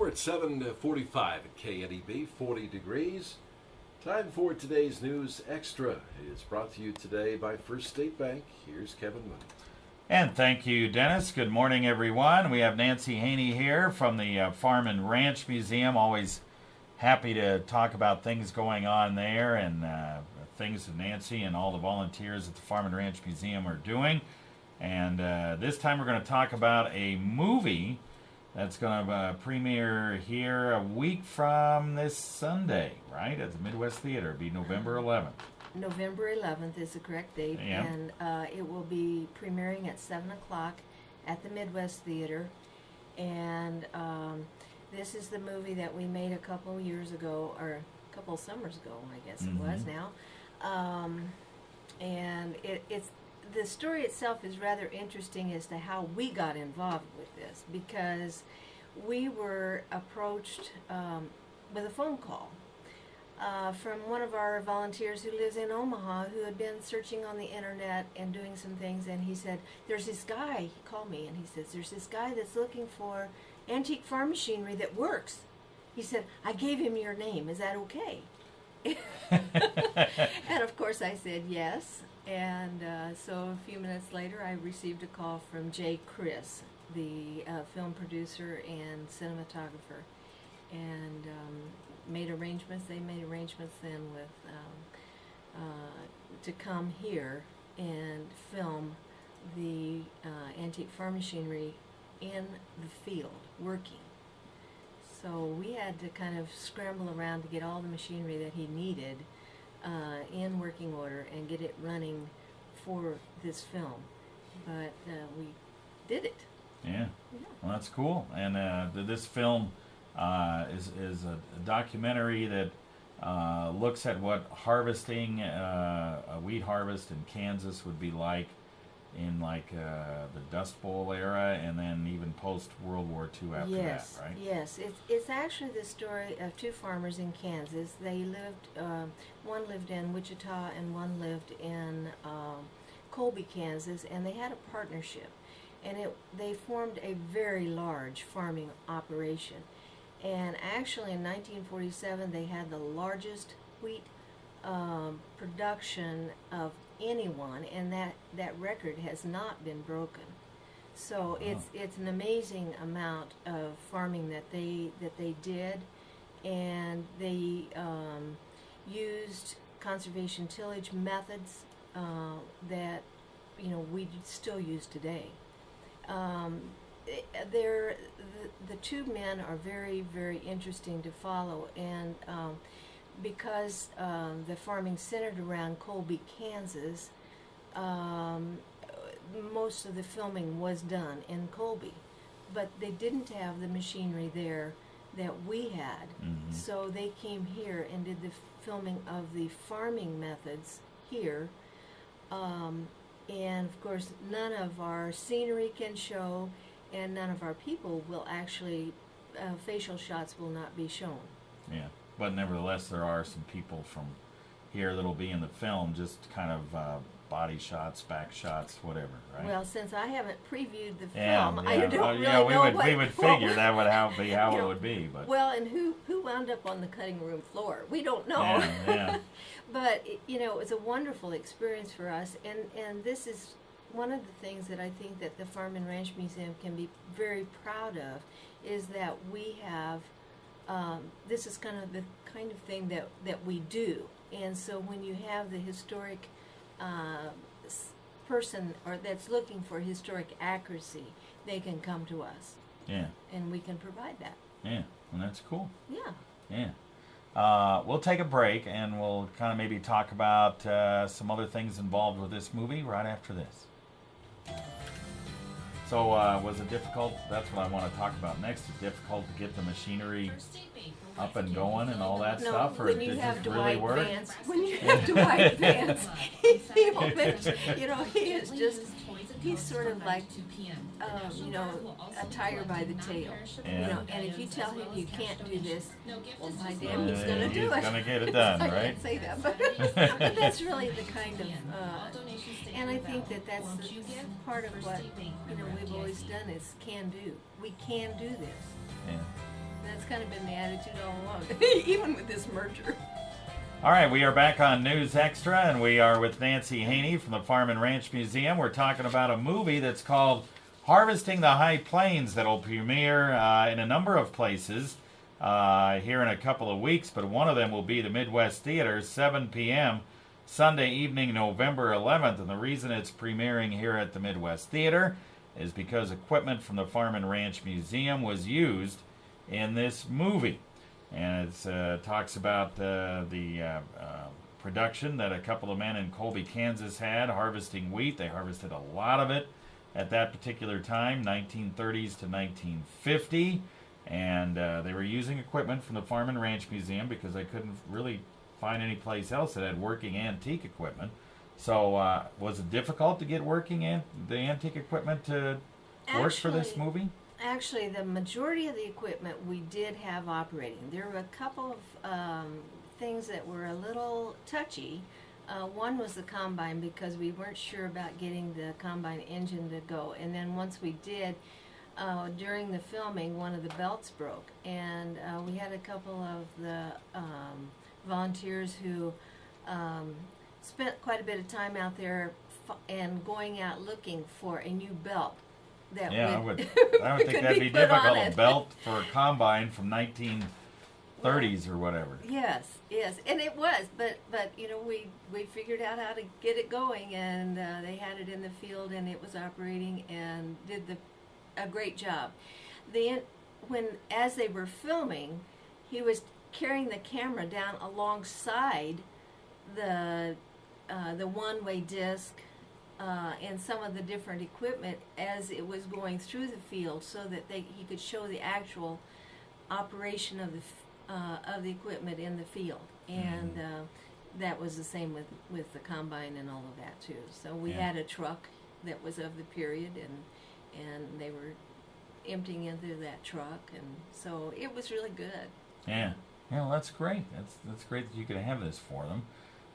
We're at 7:45 at KNEB, 40 degrees. Time for today's News Extra. It's brought to you today by First State Bank. Here's Kevin Moon. And thank you, Dennis. Good morning, everyone. We have Nancy Haney here from the Farm and Ranch Museum. Always happy to talk about things going on there and things that Nancy and all the volunteers at the Farm and Ranch Museum are doing. And this time we're going to talk about a movie that's going to premiere here a week from this Sunday, right, at the Midwest Theater. It'll be November 11th. November 11th is the correct date, Yeah. and it will be premiering at 7 o'clock at the Midwest Theater. And this is the movie that we made a couple years ago, or a couple summers ago, I guess it was now. And it's the story itself is rather interesting as to how we got involved with this, because we were approached with a phone call from one of our volunteers who lives in Omaha, who had been searching on the internet and doing some things, and he said, there's this guy, he called me and he says, there's this guy that's looking for antique farm machinery that works. He said, I gave him your name, is that okay? And of course I said yes, and so a few minutes later I received a call from Jay Chris, the film producer and cinematographer, and made arrangements. They made arrangements then with to come here and film the antique farm machinery in the field working. So we had to kind of scramble around to get all the machinery that he needed in working order and get it running for this film. But we did it. Yeah. Well, that's cool. And this film is a documentary that looks at what harvesting, a wheat harvest in Kansas would be like in the Dust Bowl era, and then even post World War II after that, right? Yes, it's actually the story of two farmers in Kansas. They lived, one lived in Wichita and one lived in Colby, Kansas, and they had a partnership, and they formed a very large farming operation. And actually in 1947 they had the largest wheat production of anyone, and that record has not been broken. So it's an amazing amount of farming that they did, and they used conservation tillage methods that we still use today. The two men are very, very interesting to follow, and because the farming centered around Colby, Kansas, most of the filming was done in Colby, but they didn't have the machinery there that we had. So they came here and did the filming of the farming methods here, and of course none of our scenery can show, and none of our people will actually, facial shots will not be shown. Yeah, but nevertheless there are some people from here that'll be in the film, just kind of body shots, back shots, whatever, right? Well, since I haven't previewed the Yeah, film, yeah. I don't really we know we would figure that would be how it would be, but well, and who wound up on the cutting room floor? We don't know. yeah. But it was a wonderful experience for us, and this is one of the things that I think that the Farm and Ranch Museum can be very proud of, is that we have this is kind of the kind of thing that we do. And so when you have the historic person or that's looking for historic accuracy, they can come to us. Yeah. And we can provide that. Yeah, and that's cool. Yeah. Yeah. We'll take a break, and we'll kind of maybe talk about some other things involved with this movie right after this. So was it difficult? That's what I want to talk about next. Is it difficult to get the machinery up and going and all that stuff, or when did you it have just really Dwight work? Vance, when you have Dwight Vance, he is just, he's sort of like, a tiger by the tail. Yeah. And if you tell him you can't do this, well, by damn, he's going to do it. He's going to get it done, I right? can't say that, but that's really the kind of, and I think that's part of what we've always done is can do. We can do this. Yeah. That's kind of been the attitude all along, even with this merger. All right, we are back on News Extra, and we are with Nancy Haney from the Farm and Ranch Museum. We're talking about a movie that's called Harvesting the High Plains that will premiere in a number of places here in a couple of weeks, but one of them will be the Midwest Theater, 7 p.m. Sunday evening, November 11th. And the reason it's premiering here at the Midwest Theater is because equipment from the Farm and Ranch Museum was used in this movie. And it talks about the production that a couple of men in Colby, Kansas had harvesting wheat. They harvested a lot of it at that particular time, 1930s to 1950. And they were using equipment from the Farm and Ranch Museum because they couldn't really find any place else that had working antique equipment. So was it difficult to get the antique equipment to work for this movie? Actually, the majority of the equipment we did have operating. There were a couple of things that were a little touchy. One was the combine, because we weren't sure about getting the combine engine to go. And then once we did, during the filming, one of the belts broke. And we had a couple of the volunteers who spent quite a bit of time out there and going out looking for a new belt. I would think that'd be difficult. A belt for a combine from 1930s or whatever. Yes, and it was, but we figured out how to get it going, and they had it in the field, and it was operating, and did a great job. As they were filming, he was carrying the camera down alongside the one-way disc. And some of the different equipment as it was going through the field, so that he could show the actual operation of the equipment in the field, and that was the same with the combine and all of that too. So we had a truck that was of the period, and they were emptying into that truck, and so it was really good. Yeah, well, that's great. That's great that you could have this for them.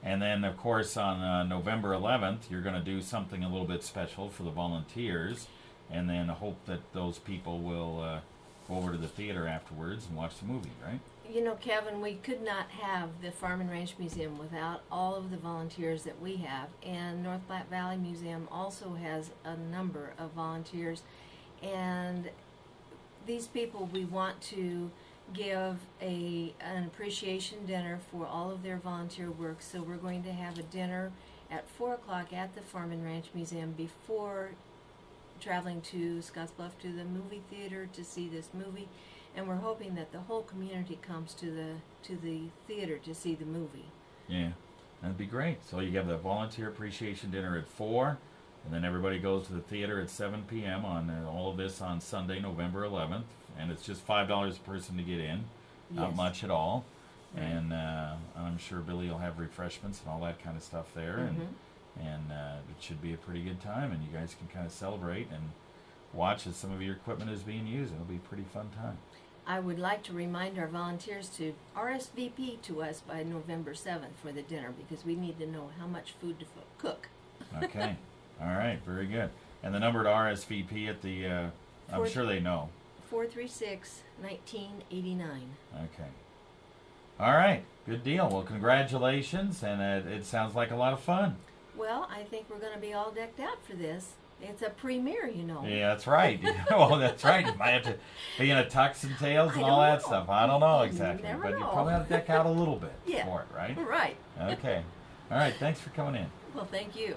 And then, of course, on November 11th, you're going to do something a little bit special for the volunteers, and then hope that those people will go over to the theater afterwards and watch the movie, right? You know, Kevin, we could not have the Farm and Ranch Museum without all of the volunteers that we have, and North Platte Valley Museum also has a number of volunteers, and these people we want to give an appreciation dinner for all of their volunteer work. So we're going to have a dinner at 4 o'clock at the Farm and Ranch Museum before traveling to Scottsbluff to the movie theater to see this movie, and we're hoping that the whole community comes to the theater to see the movie. Yeah, that'd be great. So you have the volunteer appreciation dinner at 4, and then everybody goes to the theater at 7 p.m. on all of this on Sunday, November 11th. And it's just $5 a person to get in, not much at all. Right. And I'm sure Billy will have refreshments and all that kind of stuff there, and it should be a pretty good time. And you guys can kind of celebrate and watch as some of your equipment is being used. It'll be a pretty fun time. I would like to remind our volunteers to RSVP to us by November 7th for the dinner, because we need to know how much food to cook. Okay, all right, very good. And the number to RSVP at the, I'm sure they know. 436-1989. Okay. All right. Good deal. Well, congratulations, and it sounds like a lot of fun. Well, I think we're going to be all decked out for this. It's a premiere, you know. Yeah, that's right. Well, that's right. You might have to be in a tux and tails and all that stuff. I don't know exactly. You but you probably have to deck out a little bit yeah. for it, right? Right. Okay. All right. Thanks for coming in. Well, thank you.